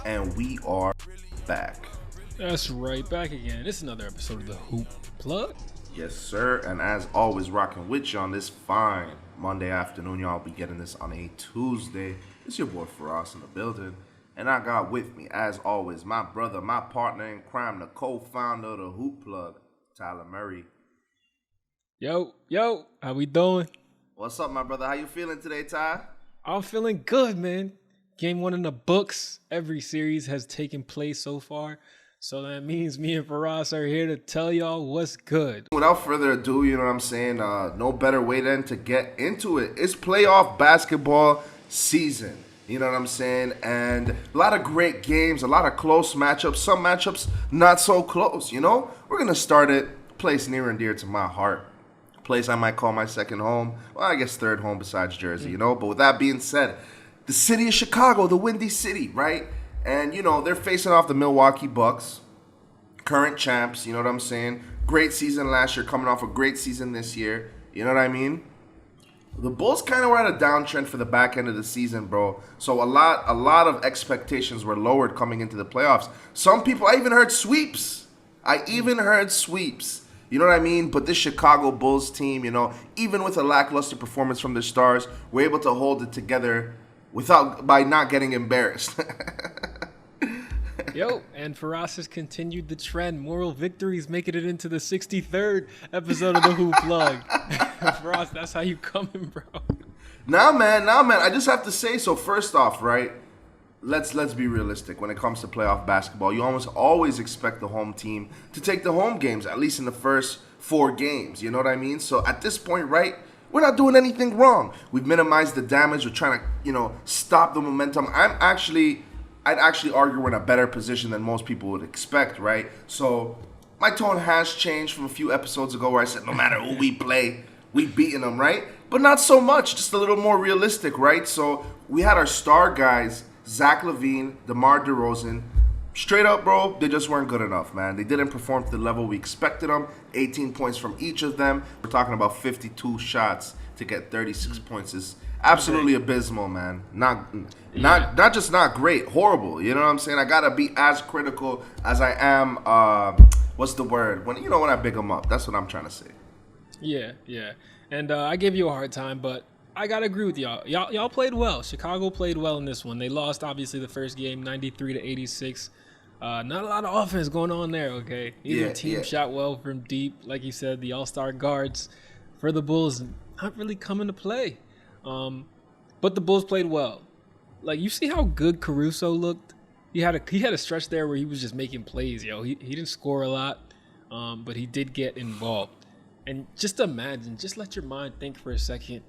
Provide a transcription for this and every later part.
And we are back. That's right, back again. It's another episode of the Hoop Plug. Yes, sir. And as always, rocking with you on this fine Monday afternoon. Y'all be getting this on a Tuesday. It's your boy Firas in the building. And I got with me, as always, my brother, my partner in crime, the co-founder of the Hoop Plug, Tyler Murray. Yo, how we doing? What's up, my brother? How you feeling today, Ty? I'm feeling good, man. Game 1 in the books. Every series has taken place so far. So that means me and Firas are here to tell y'all what's good. Without further ado, you know what I'm saying? No better way than to get into it. It's playoff basketball season. You know what I'm saying? And a lot of great games, a lot of close matchups. Some matchups not so close, you know? We're going to start it. Place near and dear to my heart. Place I might call my second home. Well, I guess third home besides Jersey, you know? But with that being said, the city of Chicago, the Windy City, right? And, you know, they're facing off the Milwaukee Bucks, current champs, you know what I'm saying? Great season last year, coming off a great season this year. You know what I mean? The Bulls kind of were at a downtrend for the back end of the season, bro. So a lot of expectations were lowered coming into the playoffs. Some people, I even heard sweeps. You know what I mean? But this Chicago Bulls team, you know, even with a lackluster performance from the stars, were able to hold it together by not getting embarrassed. Yo, and Firas has continued the trend. Moral victories making it into the 63rd episode of the Hoop Plug. Firas, that's how you coming, bro. Nah, man. I just have to say, so first off, right, let's be realistic. When it comes to playoff basketball, you almost always expect the home team to take the home games, at least in the first 4 games. You know what I mean? So at this point, right, we're not doing anything wrong. We've minimized the damage. We're trying to, you know, stop the momentum. I'd actually argue we're in a better position than most people would expect, right? So my tone has changed from a few episodes ago where I said no matter who we play, we beating them, right? But not so much, just a little more realistic, right? So we had our star guys, Zach LaVine, DeMar DeRozan. Straight up, bro, they just weren't good enough, man. They didn't perform to the level we expected them. 18 points from each of them. We're talking about 52 shots to get 36 points. Is absolutely abysmal, man. Not just not great, horrible. You know what I'm saying? I gotta be as critical as I am. What's the word? When I big them up. That's what I'm trying to say. Yeah. And I gave you a hard time, but I gotta agree with y'all. Y'all played well. Chicago played well in this one. They lost obviously the first game, 93-86. Not a lot of offense going on there. Okay, either team shot well from deep, like you said. The All-Star guards for the Bulls not really coming to play. But the Bulls played well. Like, you see how good Caruso looked? He had a stretch there where he was just making plays, yo. He didn't score a lot, but he did get involved. And just imagine, just let your mind think for a second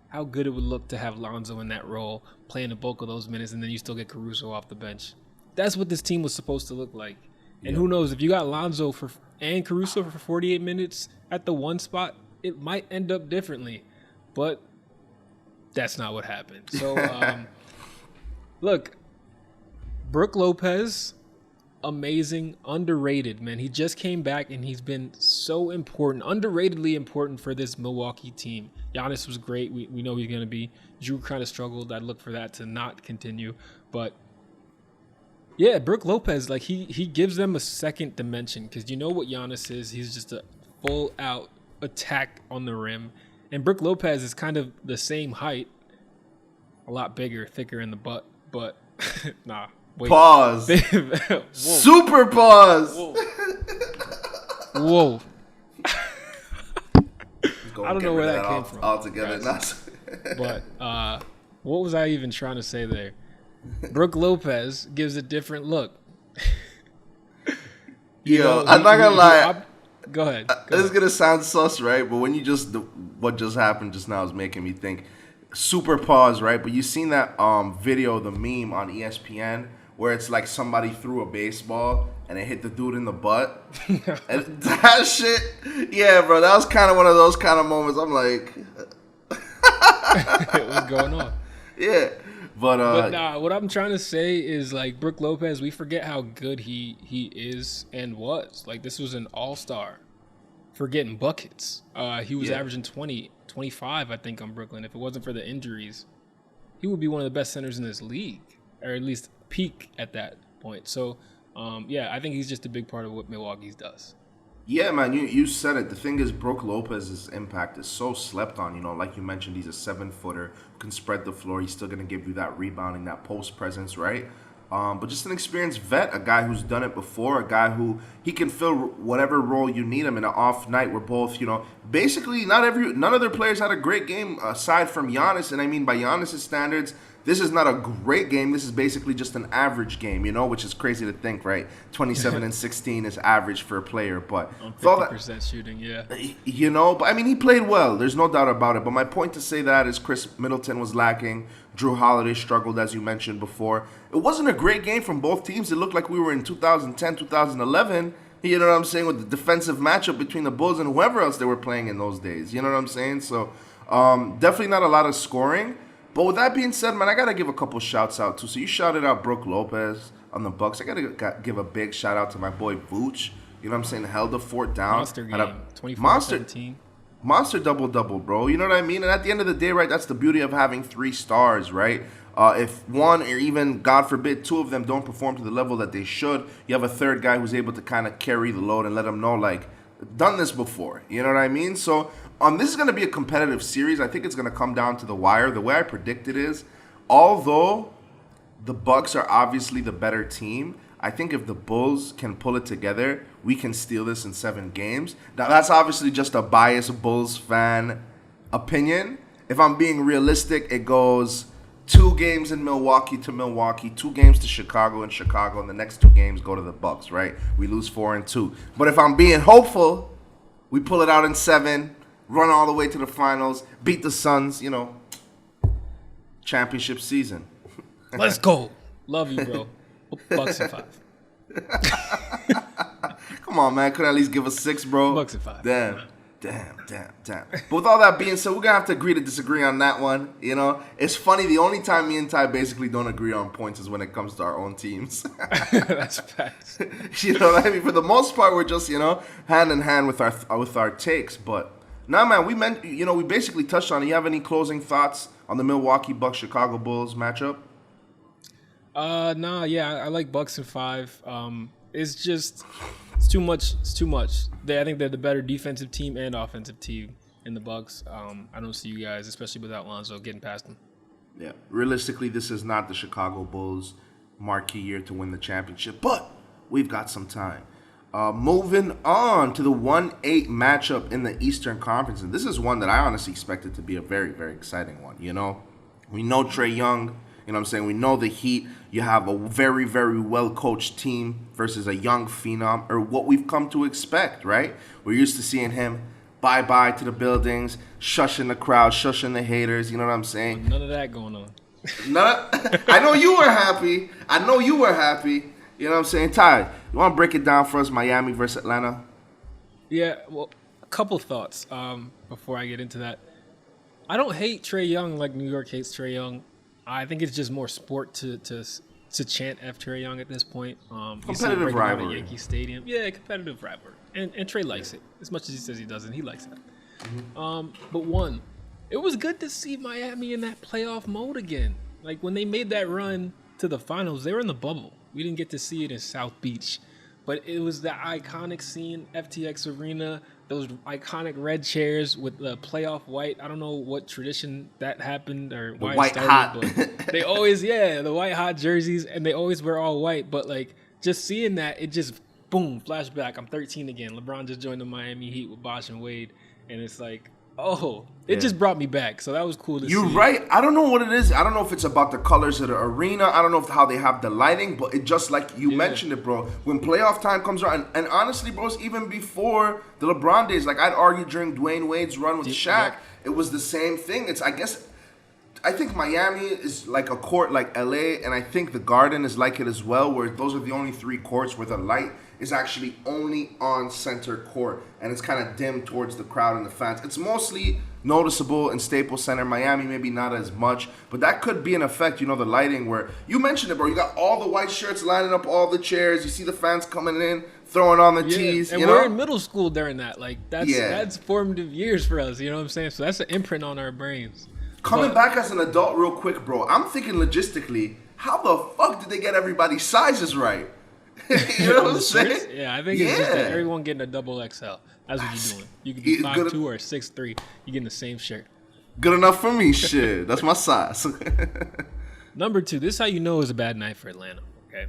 how good it would look to have Lonzo in that role, playing the bulk of those minutes, and then you still get Caruso off the bench. That's what this team was supposed to look like. And who knows, if you got Lonzo and Caruso for 48 minutes at the one spot, it might end up differently. But that's not what happened. So, look, Brook Lopez, amazing, underrated, man. He just came back, and he's been so important, underratedly important for this Milwaukee team. Giannis was great. We know he's going to be. Drew kind of struggled. I'd look for that to not continue. But, yeah, Brook Lopez, like, he gives them a second dimension because you know what Giannis is. He's just a full-out attack on the rim. And Brook Lopez is kind of the same height, a lot bigger, thicker in the butt, but nah. Wait. Pause. Super pause. Whoa. I don't know where that came from. Altogether. But what was I even trying to say there? Brook Lopez gives a different look. I'm not gonna lie. Go ahead. This is gonna sound sus, right? But when what just happened just now is making me think. Super pause, right? But you seen that video, the meme on ESPN, where it's like somebody threw a baseball and it hit the dude in the butt. And that shit, yeah, bro, that was kind of one of those kind of moments. I'm like, what's going on? Yeah. But nah, what I'm trying to say is, like, Brook Lopez, we forget how good he is and was. Like, this was an all-star for getting buckets. He was averaging 20, 25, I think, on Brooklyn, if it wasn't for the injuries. he would be one of the best centers in this league, or at least peak at that point. So, yeah, I think he's just a big part of what Milwaukee does. Yeah, man, you said it. The thing is, Brook Lopez's impact is so slept on. Like you mentioned, he's a 7-footer, can spread the floor. He's still going to give you that rebounding, that post presence, right? But just an experienced vet, a guy who's done it before, a guy who he can fill whatever role you need him in an off night. Where both, basically none of their players had a great game aside from Giannis, and I mean by Giannis's standards, this is not a great game. This is basically just an average game, which is crazy to think, right? 27 and 16 is average for a player, but on 50% shooting, yeah. But I mean, he played well. There's no doubt about it. But my point to say that is Chris Middleton was lacking. Drew Holiday struggled, as you mentioned before. It wasn't a great game from both teams. It looked like we were in 2010, 2011. You know what I'm saying? With the defensive matchup between the Bulls and whoever else they were playing in those days. You know what I'm saying? So definitely not a lot of scoring. But with that being said, man, I got to give a couple shouts out, too. So you shouted out Brook Lopez on the Bucks. I got to give a big shout out to my boy Vooch. You know what I'm saying? Held the fort down. Monster game. 24-17. Monster double-double, bro. You know what I mean? And at the end of the day, right, that's the beauty of having 3 stars, right? If one or even, God forbid, 2 of them don't perform to the level that they should, you have a third guy who's able to kind of carry the load and let them know, like, done this before. You know what I mean? So this is going to be a competitive series. I think it's going to come down to the wire. The way I predict it is, although the Bucks are obviously the better team, I think if the Bulls can pull it together, we can steal this in 7 games. Now, that's obviously just a biased Bulls fan opinion. If I'm being realistic, it goes 2 games in Milwaukee to Milwaukee, 2 games to Chicago and Chicago, and the next 2 games go to the Bucks, right? We lose 4-2. But if I'm being hopeful, we pull it out in 7, run all the way to the finals, beat the Suns, championship season. Let's go. Love you, bro. Bucks and 5. Come on, man. Could at least give us 6, bro. Bucks and 5. Damn. But with all that being said, we're going to have to agree to disagree on that one. It's funny. The only time me and Ty basically don't agree on points is when it comes to our own teams. That's facts. You know what I mean? For the most part, we're just, hand in hand with our takes. But nah, man, we basically touched on it. You have any closing thoughts on the Milwaukee Bucks Chicago Bulls matchup? Nah, yeah, I like Bucks and 5. It's too much. I think they're the better defensive team and offensive team in the Bucks. I don't see you guys, especially without Lonzo, getting past them. Yeah, realistically, this is not the Chicago Bulls' marquee year to win the championship, but we've got some time. Moving on to the 1-8 matchup in the Eastern Conference, and this is one that I honestly expected to be a very, very exciting one. We know Trae Young. You know what I'm saying? We know the Heat. You have a very, very well-coached team versus a young phenom, or what we've come to expect, right? We're used to seeing him bye-bye to the buildings, shushing the crowd, shushing the haters. You know what I'm saying? None of that going on. I know you were happy. You know what I'm saying? Ty, you want to break it down for us, Miami versus Atlanta? Yeah, well, a couple thoughts before I get into that. I don't hate Trae Young like New York hates Trae Young. I think it's just more sport to chant F Trae Young at this point. Competitive rivalry. At Yankee Stadium. Yeah, competitive rivalry. And Trae likes it. As much as he says he doesn't, he likes it. But it was good to see Miami in that playoff mode again. Like when they made that run to the finals, they were in the bubble. We didn't get to see it in South Beach. But it was the iconic scene, FTX Arena, those iconic red chairs with the playoff white. I don't know what tradition that happened or why white it started, but they always, the white hot jerseys, and they always wear all white. But like just seeing that, it just boom, flashback. I'm 13 again. LeBron just joined the Miami Heat with Bosh and Wade, and it's like, it just brought me back. So that was cool to see. You're right. I don't know what it is. I don't know if it's about the colors of the arena. I don't know how they have the lighting, but it just like you mentioned it, bro. When playoff time comes around, and honestly, bros, even before the LeBron days, like I'd argue during Dwayne Wade's run with Shaq, it was the same thing. I think Miami is like a court like LA, and I think the Garden is like it as well, where those are the only 3 courts where the light is actually only on center court, and it's kind of dim towards the crowd and the fans. It's mostly noticeable in Staples Center. Miami, maybe not as much, but that could be an effect, the lighting where, you mentioned it, bro, you got all the white shirts lining up all the chairs, you see the fans coming in, throwing on the tees. And we're in middle school during that. Like, that's formative years for us, you know what I'm saying? So that's an imprint on our brains. Coming back as an adult real quick, bro, I'm thinking logistically, how the fuck did they get everybody's sizes right? You know what I'm saying? Yeah, I think it's just that everyone getting a double XL. That's what you're doing. You could be 5'2" or 6'3". You getting the same shirt. Good enough for me, shit. That's my size. Number 2, this is how you know it was a bad night for Atlanta, okay?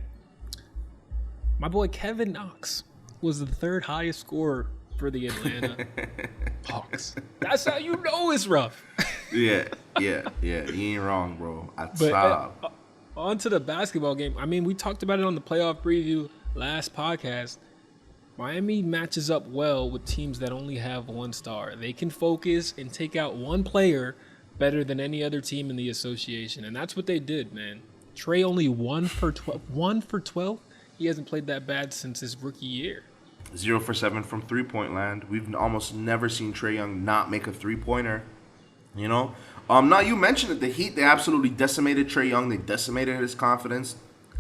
My boy Kevin Knox was the 3rd highest scorer for the Atlanta Hawks. That's how you know it's rough. Yeah. You ain't wrong, bro. On to the basketball game. I mean, we talked about it on the playoff preview last podcast. Miami matches up well with teams that only have one star. They can focus and take out one player better than any other team in the association, and that's what they did, man. Trey only 1 for 12. 1 for 12? He hasn't played that bad since his rookie year. 0 for 7 from three-point land. We've almost never seen Trae Young not make a three-pointer. You know? Now you mentioned it. The Heat, they absolutely decimated Trae Young. They decimated his confidence.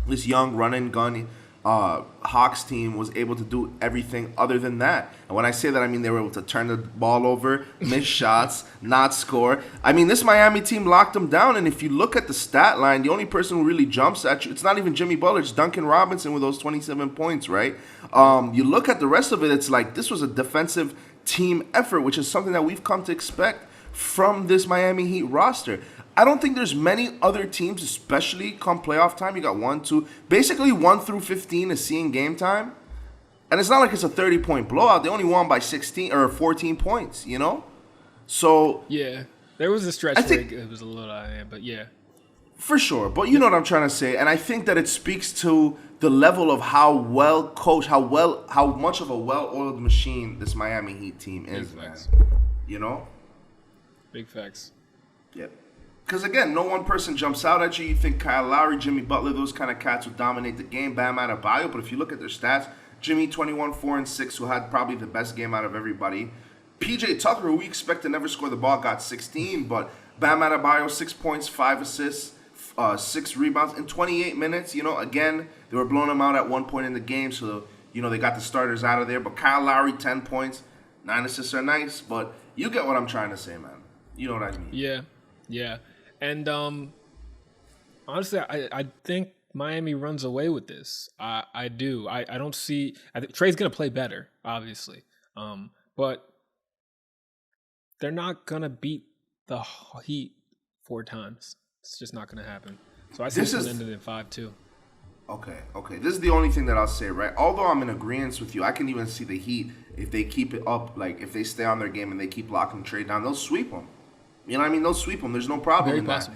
This young run-and-gun Hawks team was able to do everything other than that. And when I say that, I mean they were able to turn the ball over, miss shots, not score. I mean, this Miami team locked them down. And if you look at the stat line, the only person who really jumps at you, it's not even Jimmy Butler, it's Duncan Robinson with those 27 points, right? You look at the rest of it, it's like this was a defensive team effort, which is something that we've come to expect from this Miami Heat roster. I don't think there's many other teams, especially come playoff time. You got 1, 2, basically 1 through 15 is seeing game time. And it's not like it's a 30-point blowout. They only won by 16 or 14 points, you know? So yeah, there was a stretch where it was a little out of hand, but yeah. For sure. But you know what I'm trying to say. And I think that it speaks to the level of how well coached, how much of a well-oiled machine this Miami Heat team is, man. You know? Big facts. Yep. Because, again, no one person jumps out at you. You think Kyle Lowry, Jimmy Butler, those kind of cats would dominate the game. Bam Adebayo. But if you look at their stats, Jimmy 21, 4, and 6, who had probably the best game out of everybody. PJ Tucker, who we expect to never score the ball, got 16. But Bam Adebayo, 6 points, 5 assists, 6 rebounds in 28 minutes. You know, again, they were blowing them out at one point in the game. So, you know, they got the starters out of there. But Kyle Lowry, 10 points, 9 assists are nice. But you get what I'm trying to say, man. You know what I mean? Yeah. And honestly, I think Miami runs away with this. I do. I don't see. I think Trey's gonna play better, obviously, but they're not gonna beat the Heat 4 times. It's just not gonna happen. So I see this ended in 5-2. Okay. This is the only thing that I'll say, right? Although I'm in agreement with you, I can even see the Heat, if they keep it up, like if they stay on their game and they keep locking Trey down, they'll sweep them. You know what I mean? They'll sweep them. There's no problem in that.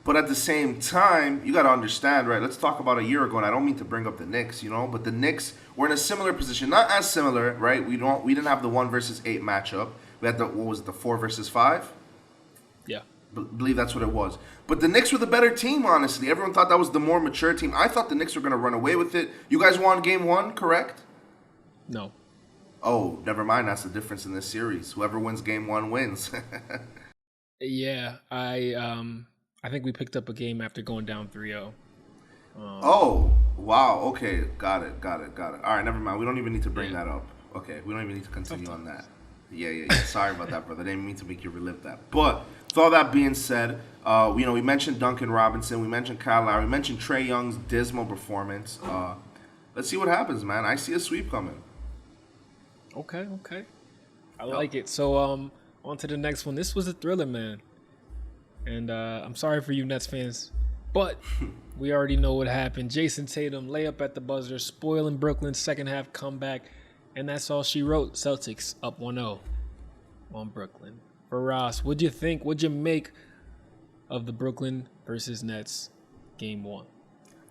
But at the same time, you got to understand, right? Let's talk about a year ago, and I don't mean to bring up the Knicks, you know, but the Knicks were in a similar position. Not as similar, right? We didn't have the 1 versus 8 matchup. We had the 4 versus 5? Yeah. Believe that's what it was. But the Knicks were the better team, honestly. Everyone thought that was the more mature team. I thought the Knicks were going to run away with it. You guys won game 1, correct? No. Oh, never mind. That's the difference in this series. Whoever wins game 1 wins. Yeah, I think we picked up a game after going down 3-0. Oh, wow. Okay, got it. All right, never mind. We don't even need to bring that up. Okay, we don't even need to continue on that. Yeah. Sorry about that, brother. I didn't mean to make you relive that. But with all that being said, we mentioned Duncan Robinson, we mentioned Kyle Lowry, we mentioned Trae Young's dismal performance. Let's see what happens, man. I see a sweep coming. Okay. I like it. So, on to the next one. This was a thriller, man. And I'm sorry for you Nets fans, but we already know what happened. Jason Tatum, layup at the buzzer, spoiling Brooklyn's second half comeback. And that's all she wrote. Celtics up 1-0 on Brooklyn. Firas, what'd you think? What'd you make of the Brooklyn versus Nets game 1?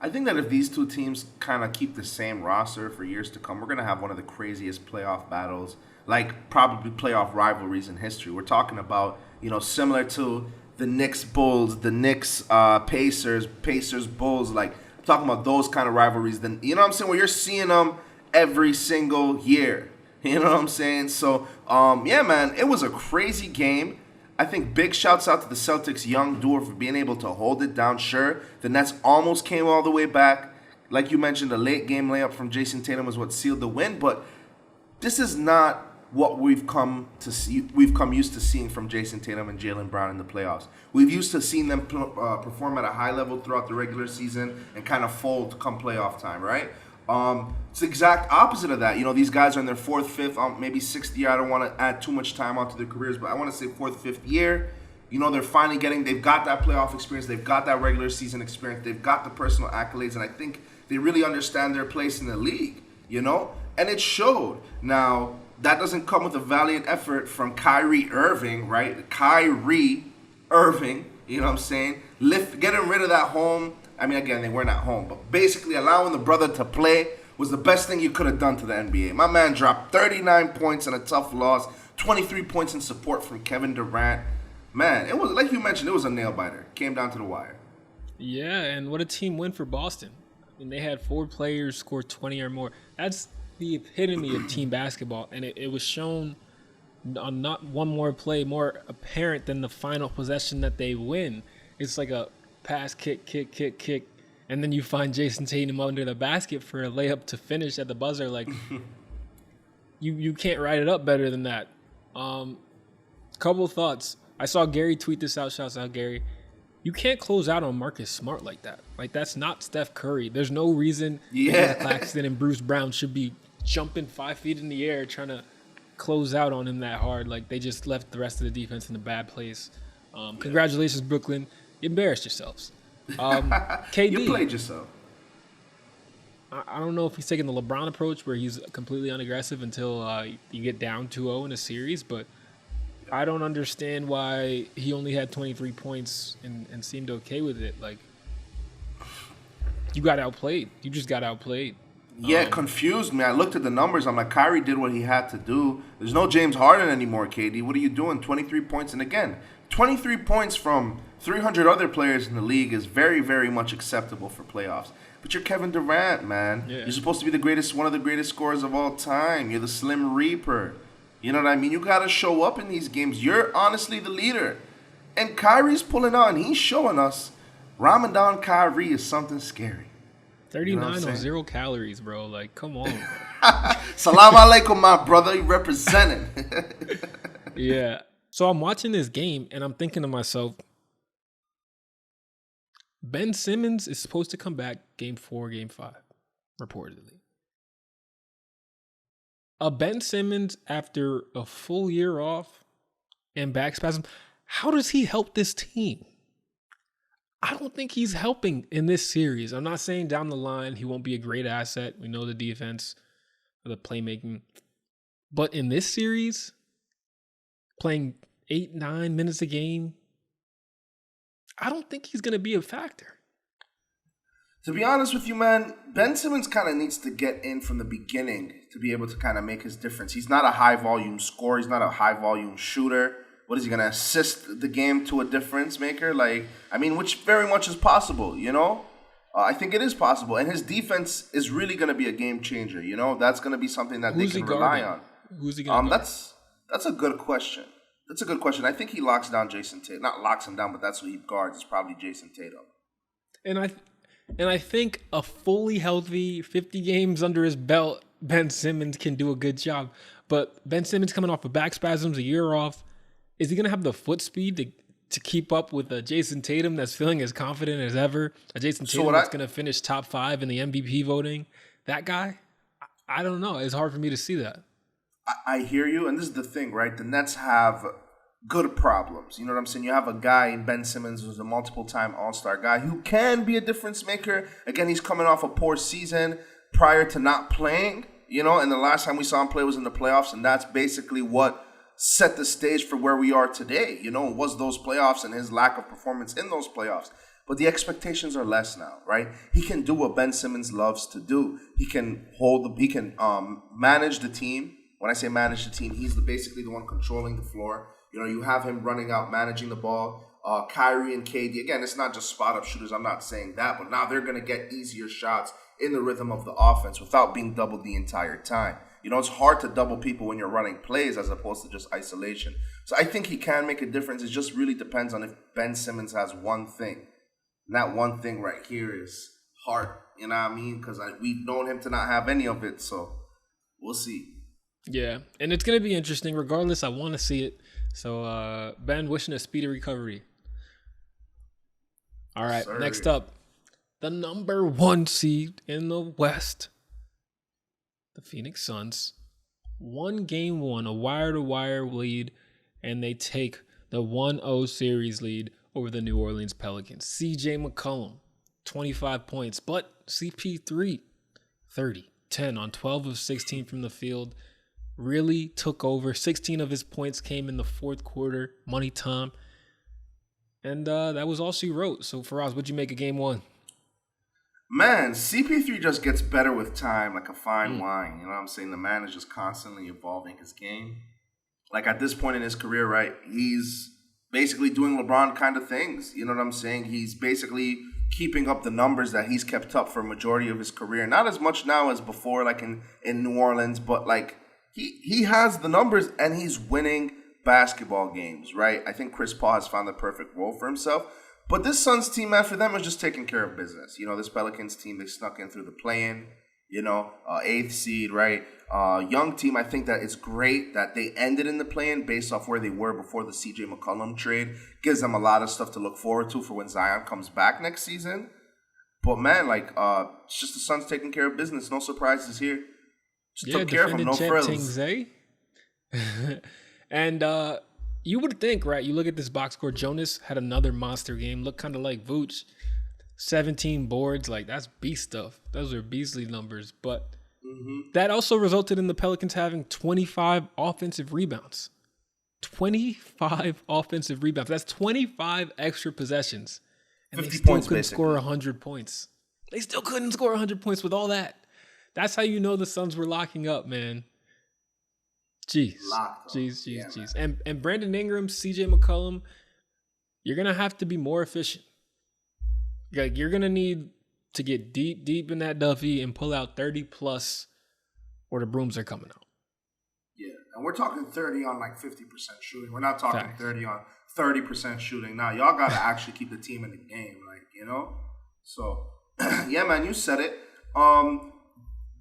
I think that if these two teams kind of keep the same roster for years to come, we're going to have one of the craziest playoff battles, like probably playoff rivalries in history. We're talking about, similar to the Knicks Bulls, the Knicks Pacers Bulls, like talking about those kind of rivalries. Then, you know what I'm saying? Where you're seeing them every single year. You know what I'm saying? So, yeah, man, it was a crazy game. I think big shouts out to the Celtics young duo for being able to hold it down. Sure, the Nets almost came all the way back. Like you mentioned, the late game layup from Jason Tatum was what sealed the win. But this is not what we've come used to seeing from Jason Tatum and Jaylen Brown in the playoffs. We've used to seeing them perform at a high level throughout the regular season and kind of fold come playoff time, right? It's the exact opposite of that. These guys are in their fourth, fifth, maybe sixth year. I don't want to add too much time onto their careers, but I want to say fourth, fifth year. They're finally they've got that playoff experience. They've got that regular season experience. They've got the personal accolades, and I think they really understand their place in the league, and it showed. Now, that doesn't come with a valiant effort from Kyrie Irving, right? Kyrie Irving, you know what I'm saying? Getting rid of that home. I mean, again, they weren't at home, but basically allowing the brother to play was the best thing you could have done to the NBA. My man dropped 39 points in a tough loss, 23 points in support from Kevin Durant. Man, it was, like you mentioned, it was a nail-biter. Came down to the wire. Yeah, and what a team win for Boston. I mean, they had 4 players score 20 or more. That's the epitome of team basketball, and it was shown on not one more play more apparent than the final possession that they win. It's like a pass, kick, and then you find Jason Tatum under the basket for a layup to finish at the buzzer. Like, you can't write it up better than that. Couple thoughts. I saw Gary tweet this out. Shouts out, Gary. You can't close out on Marcus Smart like that. Like, that's not Steph Curry. There's no reason Claxton and Bruce Brown should be jumping 5 feet in the air trying to close out on him that hard. Like, they just left the rest of the defense in a bad place. Congratulations, Brooklyn. You embarrassed yourselves. KD. You played yourself. I don't know if he's taking the LeBron approach where he's completely unaggressive until you get down 2-0 in a series, but I don't understand why he only had 23 points and seemed okay with it. Like, you got outplayed. You just got outplayed. Yeah, it confused me. I looked at the numbers. I'm like, Kyrie did what he had to do. There's no James Harden anymore, KD. What are you doing? 23 points. And again, 23 points from 300 other players in the league is very, very much acceptable for playoffs. But you're Kevin Durant, man. Yeah. You're supposed to be one of the greatest scorers of all time. You're the Slim Reaper. You know what I mean? You got to show up in these games. You're honestly the leader. And Kyrie's pulling on. He's showing us Ramadan Kyrie is something scary. 39 on 0 calories, bro. Like, come on. Salam alaikum, my brother. You representing. Yeah. So I'm watching this game, and I'm thinking to myself, Ben Simmons is supposed to come back game 4, game 5, reportedly. A Ben Simmons after a full year off and back spasm, how does he help this team? I don't think he's helping in this series. I'm not saying down the line he won't be a great asset. We know the defense, the playmaking. But in this series, playing 8-9 minutes a game, I don't think he's going to be a factor. To be honest with you, man, Ben Simmons kind of needs to get in from the beginning to be able to kind of make his difference. He's not a high-volume scorer. He's not a high-volume shooter. What is he going to assist the game to a difference maker? Which very much is possible, I think it is possible. And his defense is really going to be a game changer, That's going to be something that they can rely on. Who's he going to guard? That's a good question. That's a good question. I think he locks down Jason Tatum. Not locks him down, but that's who he guards. It's probably Jason Tatum. And I think a fully healthy 50 games under his belt, Ben Simmons can do a good job. But Ben Simmons coming off of back spasms, a year off, is he going to have the foot speed to keep up with a Jason Tatum that's feeling as confident as ever? A Jason Tatum that's going to finish top 5 in the MVP voting? That guy? I don't know. It's hard for me to see that. I hear you, and this is the thing, right? The Nets have good problems. You know what I'm saying? You have a guy in Ben Simmons who's a multiple-time All-Star guy who can be a difference maker. Again, he's coming off a poor season prior to not playing, and the last time we saw him play was in the playoffs, and that's basically what set the stage for where we are today. Was those playoffs and his lack of performance in those playoffs. But the expectations are less now, right? He can do what Ben Simmons loves to do. He can manage the team. When I say manage the team, he's basically the one controlling the floor. You have him running out, managing the ball. Kyrie and KD, again, it's not just spot-up shooters. I'm not saying that. But now they're going to get easier shots in the rhythm of the offense without being doubled the entire time. It's hard to double people when you're running plays as opposed to just isolation. So I think he can make a difference. It just really depends on if Ben Simmons has one thing. And that one thing right here is heart. You know what I mean? Because we've known him to not have any of it. So we'll see. Yeah, and it's gonna be interesting. Regardless, I want to see it. So, Ben, wishing a speedy recovery. All right, next Sorry. up, the number one seed in the West, the Phoenix Suns, won game one, a wire-to-wire lead, and they take the 1-0 series lead over the New Orleans Pelicans. CJ McCollum, 25 points, but CP3, 30, 10 on 12 of 16 from the field, really took over. 16 of his points came in the fourth quarter, money time. And that was all she wrote. So, Firas, what'd you make of game one? Man, CP3 just gets better with time, like a fine wine. You know what I'm saying? The man is just constantly evolving his game. Like at this point in his career, right, he's basically doing LeBron kind of things. You know what I'm saying? He's basically keeping up the numbers that he's kept up for a majority of his career. Not as much now as before, like in New Orleans, but like he has the numbers and he's winning basketball games, right? I think Chris Paul has found the perfect role for himself. But this Suns team, man, for them is just taking care of business. You know, this Pelicans team, they snuck in through the play-in, you know, eighth seed, right? Young team, I think that it's great that they ended in the play-in based off where they were before the CJ McCollum trade. Gives them a lot of stuff to look forward to for when Zion comes back next season. But, man, like, it's just the Suns taking care of business. No surprises here. Just took care of them, no frills. And you would think, right? You look at this box score. Jonas had another monster game. Looked kind of like Vooch. 17 boards. Like, that's beast stuff. Those are beastly numbers. But that also resulted in the Pelicans having 25 offensive rebounds. 25 offensive rebounds. That's 25 extra possessions. And they still couldn't score 100 points. They still couldn't score 100 points with all that. That's how you know the Suns were locking up, man. Jeez. And Brandon Ingram, CJ McCollum, you're going to have to be more efficient. Like, you're going to need to get deep in that Duffy and pull out 30 plus or the brooms are coming out. Yeah, and we're talking 30 on like 50% shooting. We're not talking 30 on 30% shooting. Now, y'all got to actually keep the team in the game, like, you know? So, yeah, man, you said it.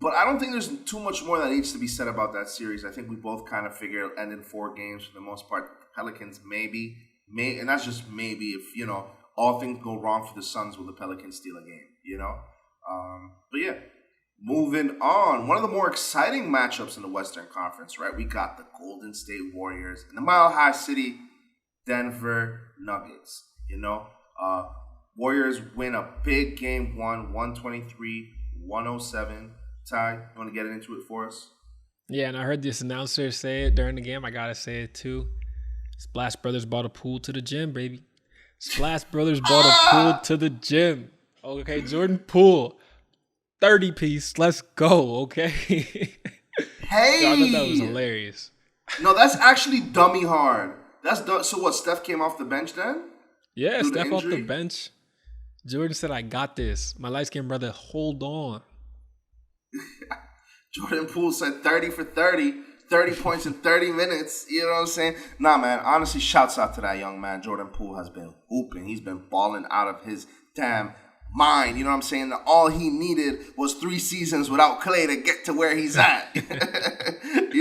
But I don't think there's too much more that needs to be said about that series. I think we both kind of figure it ended 4 games for the most part. The Pelicans and that's just maybe if, you know, all things go wrong for the Suns, will the Pelicans steal a game, you know? But yeah, moving on. One of the more exciting matchups in the Western Conference, right? We got the Golden State Warriors and the Mile High City Denver Nuggets, you know? Warriors win a big game 123-107. Ty, you want to get into it for us? Yeah, and I heard this announcer say it during the game. I got to say it too. Splash Brothers bought a pool to the gym, baby. Splash Brothers bought a pool to the gym. Okay, Jordan Poole, 30-piece. Let's go, okay? Hey! I thought that was hilarious. No, that's actually dummy hard. So what, Steph came off the bench then? Yeah, Steph off the bench. Jordan said, I got this. My light-skinned brother, hold on. Jordan Poole said 30 for 30 points in 30 minutes. You know what I'm saying? Nah, man, honestly, shouts out to that young man. Jordan Poole has been hooping. He's been balling out of his damn mind. You know what I'm saying? All he needed was 3 seasons without Clay to get to where he's at. You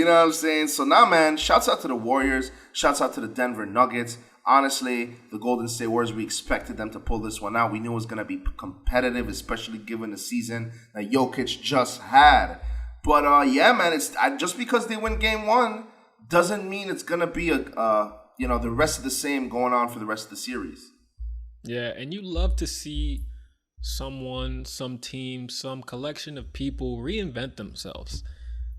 know what I'm saying? So nah, man, shouts out to the Warriors. Shouts out to the Denver Nuggets. Honestly, the Golden State Warriors, we expected them to pull this one out. We knew it was going to be competitive, especially given the season that Jokic just had. But, yeah, man, just because they win game 1 doesn't mean it's going to be, the rest of the same going on for the rest of the series. Yeah, and you love to see someone, some team, some collection of people reinvent themselves.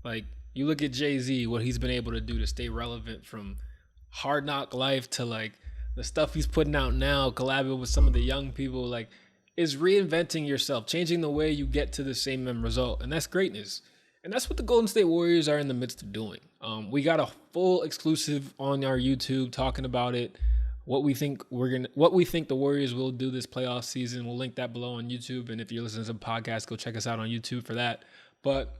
Like, you look at Jay-Z, what he's been able to do to stay relevant from Hard Knock Life to like the stuff he's putting out now, collabing with some of the young people, like is reinventing yourself, changing the way you get to the same end result. And that's greatness. And that's what the Golden State Warriors are in the midst of doing. We got a full exclusive on our YouTube talking about it. What we think the Warriors will do this playoff season. We'll link that below on YouTube. And if you're listening to the podcast, go check us out on YouTube for that. But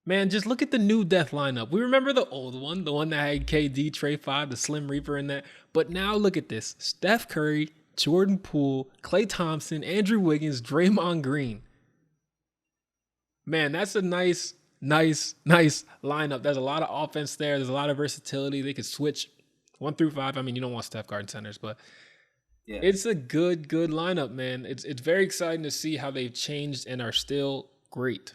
man, just look at the new death lineup. We remember the old one, the one that had KD, Trey 5, the Slim Reaper in that. But now look at this. Steph Curry, Jordan Poole, Klay Thompson, Andrew Wiggins, Draymond Green. Man, that's a nice nice lineup. There's a lot of offense there. There's a lot of versatility. They could switch 1 through 5. I mean, you don't want Steph guarding centers, but Yeah. it's a good lineup, man. It's very exciting to see how they've changed and are still great.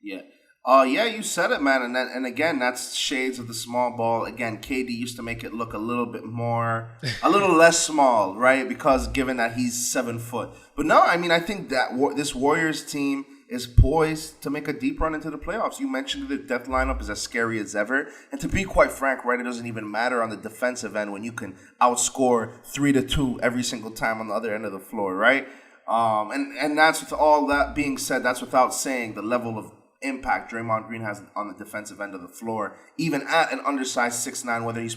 Yeah. Yeah, you said it, man. And again, that's shades of the small ball. Again, KD used to make it look a little bit more, a little less small, right? Because given that he's 7 foot. But no, I mean, I think that this Warriors team is poised to make a deep run into the playoffs. You mentioned the depth lineup is as scary as ever. And to be quite frank, right, it doesn't even matter on the defensive end when you can outscore 3-2 every single time on the other end of the floor, right? And that's with all that being said, that's without saying the level of impact Draymond Green has on the defensive end of the floor, even at an undersized 6'9", whether he's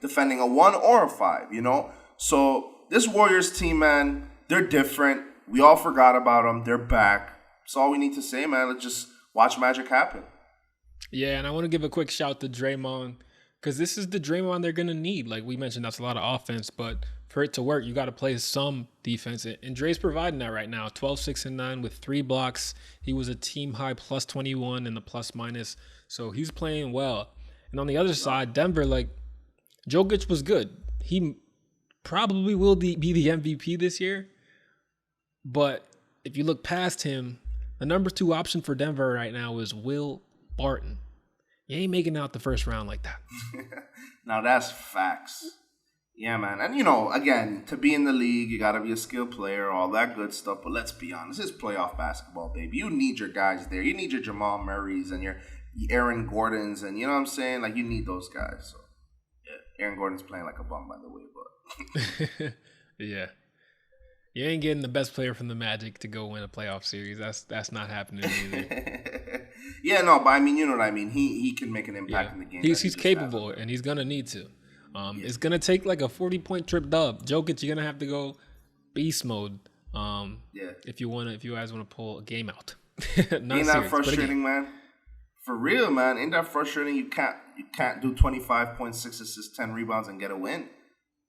defending a 1 or a 5, you know? So this Warriors team, man, they're different. We all forgot about them. They're back. That's all we need to say, man. Let's just watch magic happen. Yeah, and I want to give a quick shout to Draymond because this is the Draymond they're going to need. Like we mentioned, that's a lot of offense, but for it to work, you got to play some defense. And Dre's providing that right now. 12, 6, and 9 with 3 blocks. He was a team high plus 21 in the plus minus. So he's playing well. And on the other side, Denver, like Jokic was good. He probably will be the MVP this year. But if you look past him, the number 2 option for Denver right now is Will Barton. You ain't making out the first round like that. Now that's facts. Yeah, man. And, you know, again, to be in the league, you got to be a skilled player, all that good stuff. But let's be honest, it's playoff basketball, baby. You need your guys there. You need your Jamal Murrays and your Aaron Gordons. And you know what I'm saying? Like, you need those guys. So, yeah. Aaron Gordon's playing like a bum, by the way. But yeah. You ain't getting the best player from the Magic to go win a playoff series. That's not happening either. Yeah, no, but I mean, you know what I mean. He can make an impact in the game. He's capable, and he's going to need to. It's going to take like a 40-point trip dub. Jokic, you're going to have to go beast mode if you guys want to pull a game out. Ain't that frustrating, man? For real, man. Ain't that frustrating? You can't do 25.6 assists, 10 rebounds, and get a win.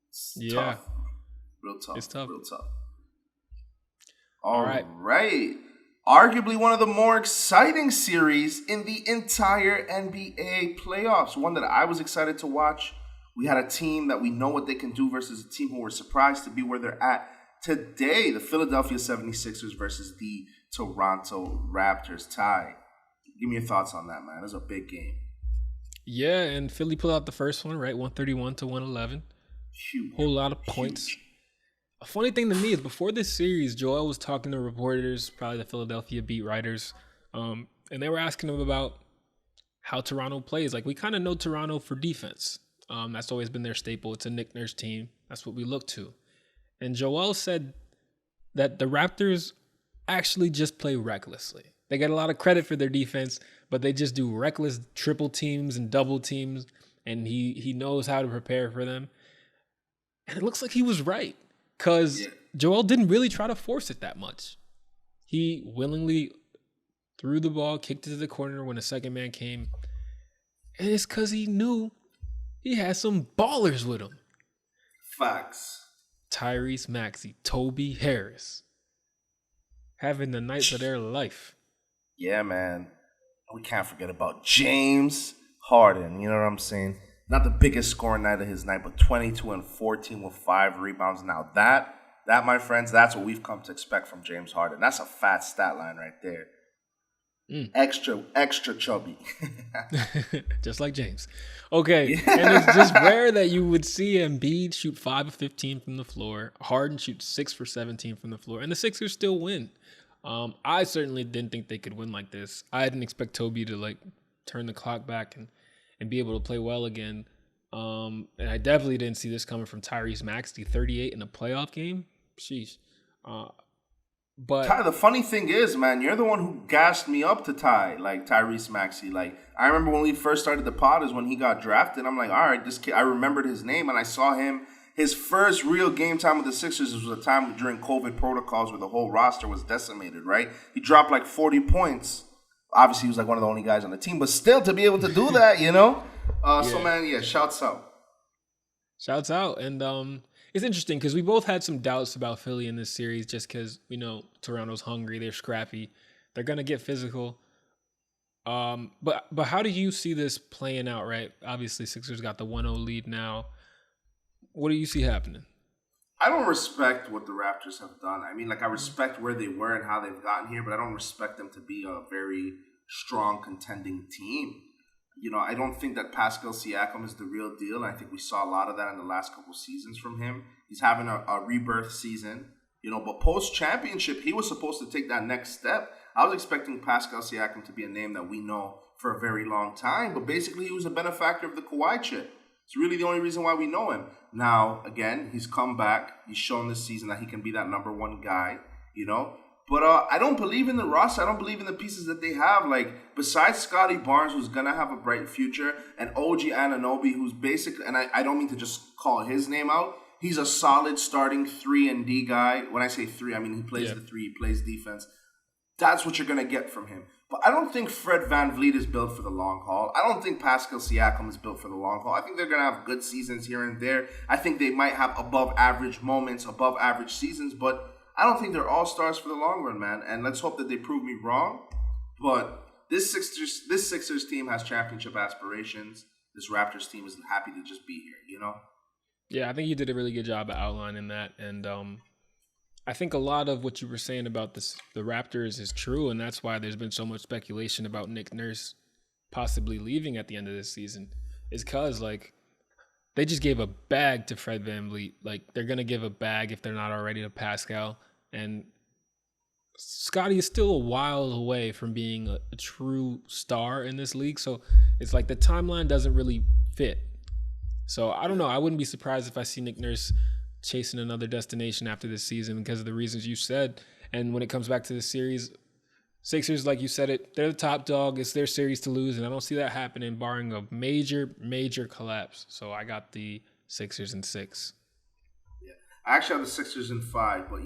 It's tough. Real tough. It's tough. Real tough. All right. Arguably one of the more exciting series in the entire NBA playoffs. One that I was excited to watch. We had a team that we know what they can do versus a team who were surprised to be where they're at today. The Philadelphia 76ers versus the Toronto Raptors. Ty, give me your thoughts on that, man. It was a big game. Yeah, and Philly pulled out the first one, right? 131-111. Huge. Whole lot of points. Huge. A funny thing to me is before this series, Joel was talking to reporters, probably the Philadelphia beat writers, and they were asking him about how Toronto plays. Like, we kind of know Toronto for defense. That's always been their staple. It's a Nick Nurse team. That's what we look to. And Joel said that the Raptors actually just play recklessly. They get a lot of credit for their defense, but they just do reckless triple teams and double teams, and he knows how to prepare for them. And it looks like he was right. Because Joel didn't really try to force it that much. He willingly threw the ball, kicked it to the corner when a second man came. And it's because he knew he had some ballers with him. Facts. Tyrese Maxey, Toby Harris. Having the night of their life. Yeah, man. We can't forget about James Harden. You know what I'm saying? Not the biggest scoring night of his night, but 22 and 14 with 5 rebounds. Now that, my friends, that's what we've come to expect from James Harden. That's a fat stat line right there. Extra chubby. Just like James. Okay, and it's just rare that you would see Embiid shoot 5 of 15 from the floor. Harden shoot 6 for 17 from the floor, and the Sixers still win. I certainly didn't think they could win like this. I didn't expect Toby to turn the clock back and be able to play well again. And I definitely didn't see this coming from Tyrese Maxey, 38 in a playoff game. Sheesh. But Ty, the funny thing is, man, you're the one who gassed me up to Tyrese Maxey. Like, I remember when we first started the pod is when he got drafted. I'm like, all right, this kid, I remembered his name, and I saw him. His first real game time with the Sixers was a time during COVID protocols where the whole roster was decimated, right? He dropped 40 points. Obviously, he was one of the only guys on the team, but still to be able to do that, you know? So, man, shouts out. Shouts out. And it's interesting because we both had some doubts about Philly in this series just because we know Toronto's hungry. They're scrappy. They're going to get physical. But how do you see this playing out? Right, obviously Sixers got the 1-0 lead now. What do you see happening? I don't respect what the Raptors have done. I mean, like, I respect where they were and how they've gotten here, but I don't respect them to be a very strong contending team. I don't think that Pascal Siakam is the real deal, and I think we saw a lot of that in the last couple seasons from him. He's having a rebirth season, but post-championship, he was supposed to take that next step. I was expecting Pascal Siakam to be a name that we know for a very long time, but basically he was a benefactor of the Kawhi chip. It's really the only reason why we know him. Now, again, he's come back. He's shown this season that he can be that number one guy, But I don't believe in the roster. I don't believe in the pieces that they have. Like, besides Scotty Barnes, who's going to have a bright future, and OG Anunoby, who's basically, and I don't mean to just call his name out, he's a solid starting 3-and-D guy. When I say 3, I mean he plays the 3, he plays defense. That's what you're going to get from him. But I don't think Fred VanVleet is built for the long haul. I don't think Pascal Siakam is built for the long haul. I think they're going to have good seasons here and there. I think they might have above average moments, above average seasons, but I don't think they're all-stars for the long run, man. And let's hope that they prove me wrong. But this Sixers team has championship aspirations. This Raptors team is happy to just be here, Yeah, I think you did a really good job of outlining that. And I think a lot of what you were saying about the Raptors is true, and that's why there's been so much speculation about Nick Nurse possibly leaving at the end of this season, is because, like, they just gave a bag to Fred VanVleet. Like, they're going to give a bag, if they're not already, to Pascal. And Scotty is still a while away from being a true star in this league, so it's like the timeline doesn't really fit. So I don't know. I wouldn't be surprised if I see Nick Nurse chasing another destination after this season because of the reasons you said. And when it comes back to the series, Sixers, like you said it, they're the top dog. It's their series to lose, and I don't see that happening barring a major, major collapse. So I got the Sixers in 6. Yeah, I actually have the Sixers in 5, but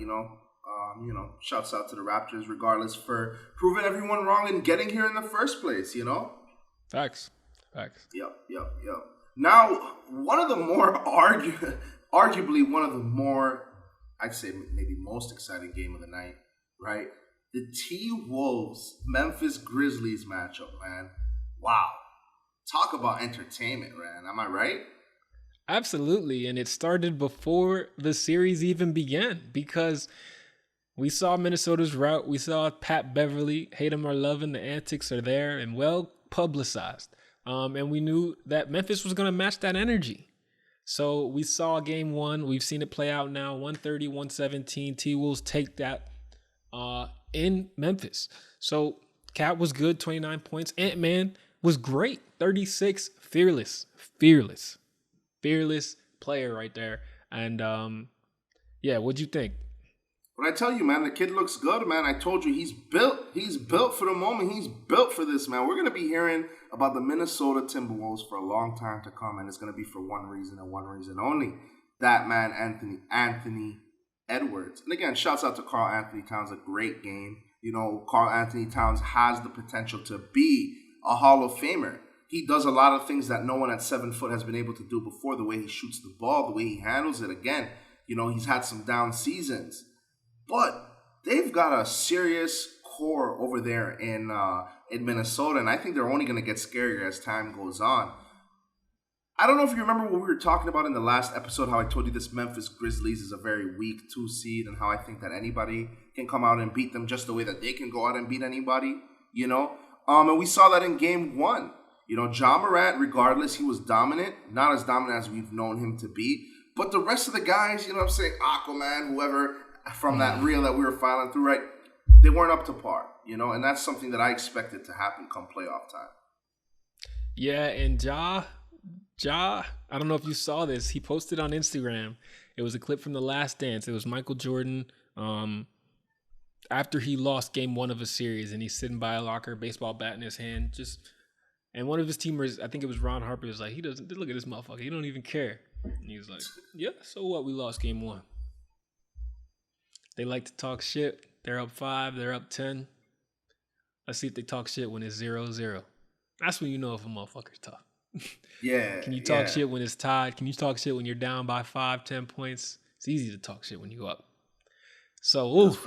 shouts out to the Raptors regardless for proving everyone wrong and getting here in the first place. Facts. Yep. Now, one of the more arguably one of the more, I'd say maybe most exciting game of the night, right? The T-Wolves Memphis Grizzlies matchup, man. Wow. Talk about entertainment, man. Am I right? Absolutely. And it started before the series even began because we saw Minnesota's route. We saw Pat Beverly, hate him or love him, the antics are there and well publicized. And we knew that Memphis was going to match that energy. So we saw game 1. We've seen it play out now. 130-117. T-Wolves take that in Memphis. So Cat was good, 29 points. Ant-Man was great, 36. Fearless player right there. And what'd you think? When I tell you, man, the kid looks good, man. I told you he's built for the moment. He's built for this, man. We're going to be hearing about the Minnesota Timberwolves for a long time to come, and it's going to be for one reason and one reason only. That man, Anthony Edwards. And again, shouts out to Karl Anthony Towns, a great game. Karl Anthony Towns has the potential to be a Hall of Famer. He does a lot of things that no one at 7 foot has been able to do before, the way he shoots the ball, the way he handles it. Again, he's had some down seasons. But they've got a serious core over there in Minnesota, and I think they're only going to get scarier as time goes on. I don't know if you remember what we were talking about in the last episode, how I told you this Memphis Grizzlies is a very weak 2 seed, and how I think that anybody can come out and beat them just the way that they can go out and beat anybody, And we saw that in game 1. Ja Morant, regardless, he was dominant, not as dominant as we've known him to be. But the rest of the guys, Aquaman, whoever, from that reel that we were filing through, right, they weren't up to par, and that's something that I expected to happen come playoff time. Yeah, and Ja, I don't know if you saw this. He posted on Instagram. It was a clip from The Last Dance. It was Michael Jordan after he lost game 1 of a series, and he's sitting by a locker, baseball bat in his hand, and one of his teammates, I think it was Ron Harper, was like, he doesn't, look at this motherfucker, he don't even care. And he was like, yeah, so what, we lost game 1. They like to talk shit. They're up 5, they're up 10. Let's see if they talk shit when it's 0-0. That's when you know if a motherfucker's tough. Yeah. Can you talk shit when it's tied? Can you talk shit when you're down by 5, 10 points? It's easy to talk shit when you up. So,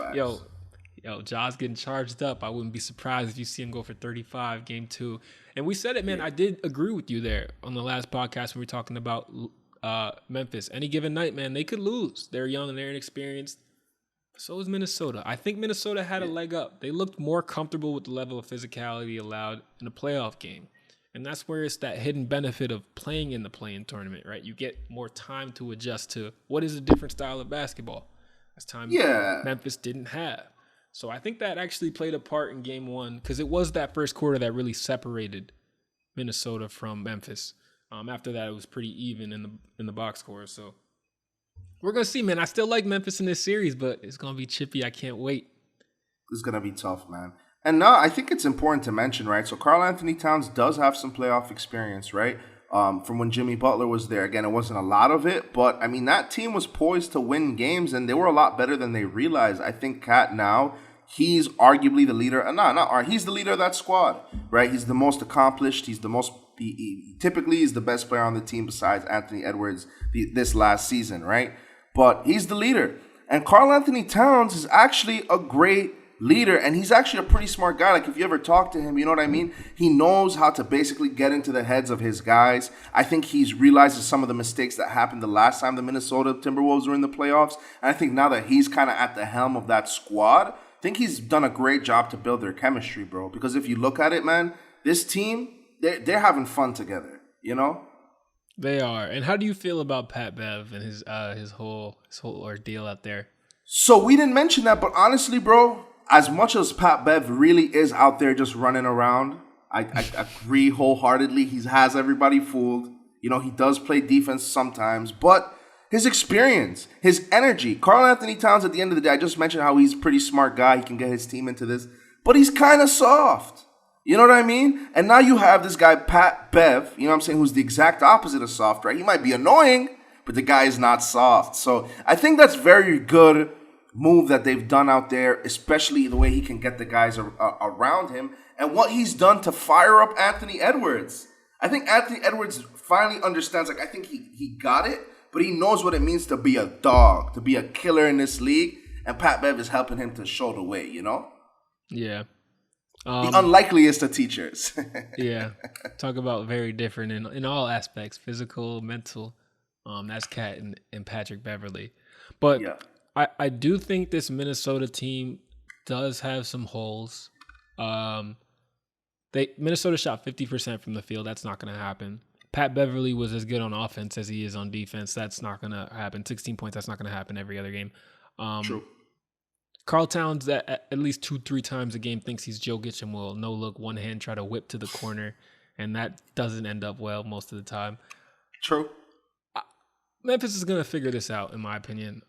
Yo, Ja's getting charged up. I wouldn't be surprised if you see him go for 35 game 2. And we said it, man. I did agree with you there on the last podcast when we were talking about Memphis. Any given night, man, they could lose. They're young and they're inexperienced. So is Minnesota. I think Minnesota had a leg up. They looked more comfortable with the level of physicality allowed in a playoff game. And that's where it's that hidden benefit of playing in the play-in tournament, right? You get more time to adjust to what is a different style of basketball. That's time Memphis didn't have. So I think that actually played a part in game 1 because it was that first quarter that really separated Minnesota from Memphis. After that, it was pretty even in the box score. So we're going to see, man. I still like Memphis in this series, but it's going to be chippy. I can't wait. It's going to be tough, man. And now I think it's important to mention, right? So Karl Anthony Towns does have some playoff experience, right? From when Jimmy Butler was there. Again, it wasn't a lot of it, but I mean, that team was poised to win games and they were a lot better than they realized. I think Kat now, he's arguably the leader. He's the leader of that squad, right? He's the most accomplished. He's the most, typically he's the best player on the team besides Anthony Edwards this last season, right? But he's the leader. And Karl Anthony Towns is actually a great leader, and he's actually a pretty smart guy. Like, if you ever talk to him, you know what I mean? He knows how to basically get into the heads of his guys. I think he's realized some of the mistakes that happened the last time the Minnesota Timberwolves were in the playoffs. And I think now that he's kind of at the helm of that squad, I think he's done a great job to build their chemistry, bro. Because if you look at it, man, this team, they're having fun together, you know? They are. And how do you feel about Pat Bev and his whole ordeal out there? So we didn't mention that, but honestly, bro, as much as Pat Bev really is out there just running around, I agree wholeheartedly. He has everybody fooled. You know, he does play defense sometimes, but his experience, his energy. Karl Anthony Towns, at the end of the day, I just mentioned how he's a pretty smart guy. He can get his team into this, but he's kind of soft. You know what I mean? And now you have this guy, Pat Bev, you know what I'm saying, who's the exact opposite of soft, right? He might be annoying, but the guy is not soft. So I think that's very good move that they've done out there, especially the way he can get the guys around him and what he's done to fire up Anthony Edwards. I think Anthony Edwards finally understands, like, I think he got it, but he knows what it means to be a dog, to be a killer in this league, and Pat Bev is helping him to show the way, you know? Yeah. The unlikeliest of teachers. Yeah. Talk about very different in all aspects, physical, mental. That's Kat and Patrick Beverley. But yeah. I do think this Minnesota team does have some holes. Minnesota shot 50% from the field. That's not going to happen. Pat Beverley was as good on offense as he is on defense. That's not going to happen. 16 points, that's not going to happen every other game. True. Karl Towns at least 2-3 times a game thinks he's Jokic and will no look, one hand, try to whip to the corner. And that doesn't end up well most of the time. True. Memphis is going to figure this out, in my opinion.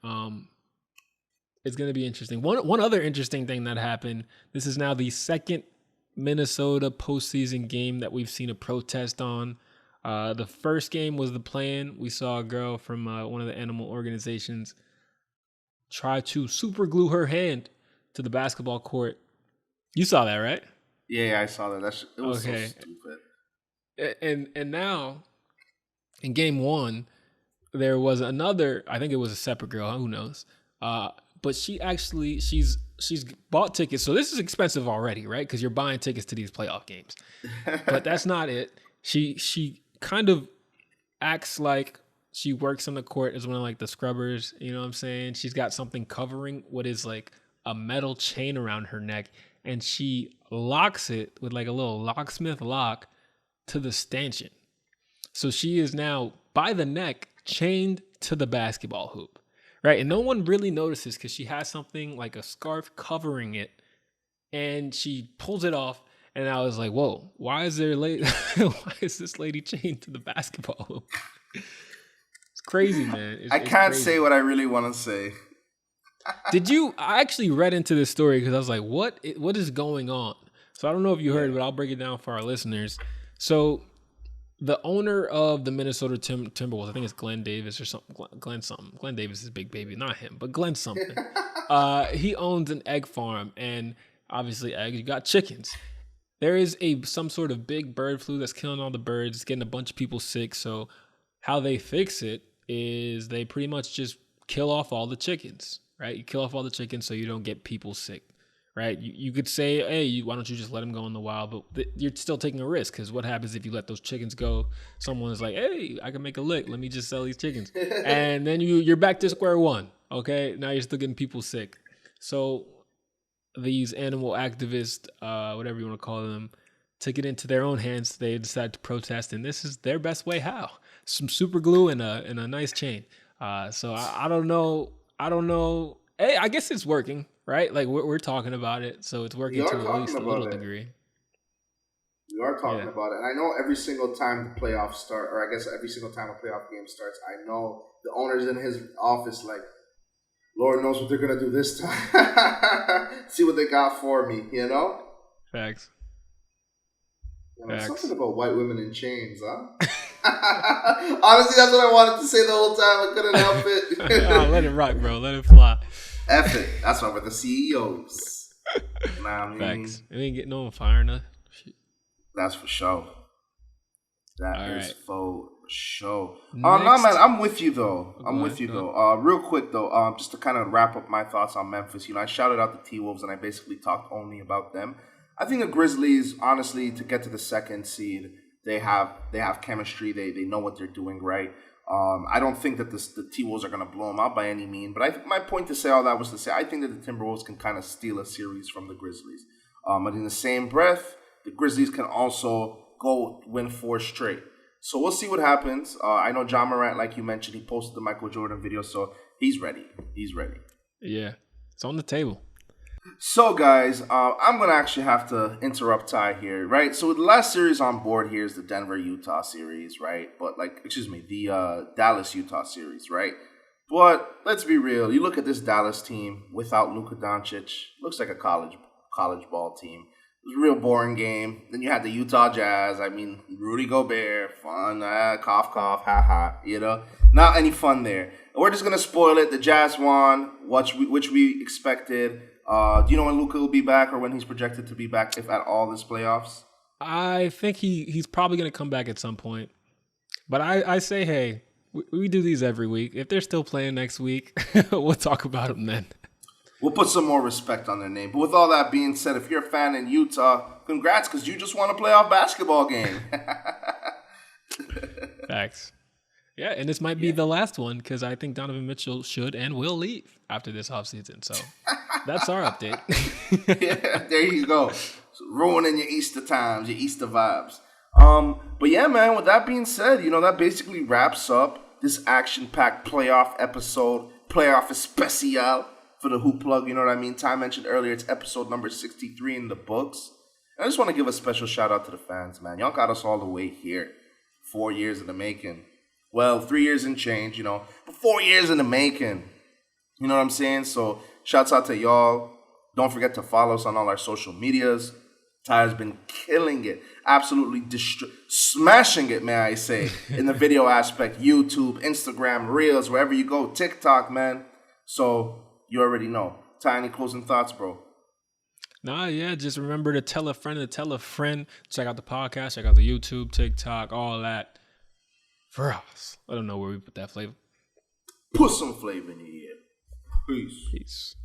It's going to be interesting. One other interesting thing that happened, this is now the second Minnesota postseason game that we've seen a protest on. The first game was the play-in. We saw a girl from one of the animal organizations try to super glue her hand to the basketball court. You saw that, right? Yeah, I saw that. It was so stupid. And now, in game 1, there was another, I think it was a separate girl, who knows, but she's bought tickets. So this is expensive already, right? Because you're buying tickets to these playoff games. But that's not it. She kind of acts like she works on the court as one of like the scrubbers. You know what I'm saying? She's got something covering what is like a metal chain around her neck. And she locks it with like a little locksmith lock to the stanchion. So she is now by the neck chained to the basketball hoop. Right, and no one really notices because she has something like a scarf covering it, and she pulls it off. And I was like, "Whoa, why is this lady chained to the basketball hoop?" It's crazy, man. I can't say what I really want to say. I actually read into this story because I was like, "What is going on?" So I don't know if you heard, but I'll break it down for our listeners. So the owner of the Minnesota Timberwolves, I think it's Glenn Davis or something. Glenn something. Glenn Davis is big baby, not him, but Glenn something. He owns an egg farm, and obviously eggs, you got chickens. There is some sort of big bird flu that's killing all the birds, getting a bunch of people sick. So how they fix it is they pretty much just kill off all the chickens, right? You kill off all the chickens so you don't get people sick, right? You could say, hey, why don't you just let them go in the wild? But you're still taking a risk because what happens if you let those chickens go? Someone's like, hey, I can make a lick. Let me just sell these chickens. And then you're back to square one. Okay, now you're still getting people sick. So these animal activists, whatever you want to call them, took it into their own hands. They decided to protest, and this is their best way. How? Some super glue and a nice chain. So I don't know. I don't know. Hey, I guess it's working, right? Like we're talking about it, so it's working to at least a little degree. We are talking about it. And I know every single time the playoffs start, or I guess every single time a playoff game starts, I know the owner's in his office like, Lord knows what they're going to do this time. See what they got for me, you know? Facts. Something about white women in chains, huh? Honestly, that's what I wanted to say the whole time. I couldn't help it. Oh, let it rock, bro. Let it fly. F it. That's why we're the CEOs. Facts. We ain't getting no one firing us. That's for sure. That is for sure. No, man, I'm with you though. Real quick though, just to kind of wrap up my thoughts on Memphis. I shouted out the T-Wolves and I basically talked only about them. I think the Grizzlies, honestly, to get to the second seed, they have chemistry. They know what they're doing, right? I don't think that the T-Wolves are going to blow them out by any means. But my point to say all that was to say I think that the Timberwolves can kind of steal a series from the Grizzlies. But in the same breath, the Grizzlies can also go win 4 straight. So we'll see what happens. I know John Morant, like you mentioned, he posted the Michael Jordan video, so he's ready. Yeah, it's on the table. So, guys, I'm going to actually have to interrupt Ty here, right? So, the last series on board here is the Denver-Utah series, right? But, the Dallas-Utah series, right? But let's be real. You look at this Dallas team without Luka Doncic, looks like a college ball team. It was a real boring game. Then you had the Utah Jazz. I mean, Rudy Gobert, fun, cough, cough, ha, ha, Not any fun there. We're just going to spoil it. The Jazz won, which we expected. Do you know when Luka will be back or when he's projected to be back, if at all, this playoffs? I think he's probably going to come back at some point. But I say, hey, we do these every week. If they're still playing next week, we'll talk about them then. We'll put some more respect on their name. But with all that being said, if you're a fan in Utah, congrats, because you just won a playoff basketball game. Facts. Yeah, and this might be the last one because I think Donovan Mitchell should and will leave after this offseason. So that's our update. Yeah, there you go. So ruining your Easter times, your Easter vibes. But yeah, man, with that being said, that basically wraps up this action-packed playoff episode, playoff especial for the Hoop Plug. You know what I mean? Ty mentioned earlier, it's episode number 63 in the books. I just want to give a special shout-out to the fans, man. Y'all got us all the way here. 4 years in the making. Well, 3 years and change, but 4 years in the making. You know what I'm saying? So, shouts out to y'all. Don't forget to follow us on all our social medias. Ty has been killing it. Absolutely smashing it, may I say, in the video aspect. YouTube, Instagram, Reels, wherever you go. TikTok, man. So, you already know. Ty, any closing thoughts, bro? Nah, yeah, just remember to tell a friend to tell a friend. Check out the podcast, check out the YouTube, TikTok, all that. Firas. I don't know where we put that flavor. Put some flavor in your ear. Peace.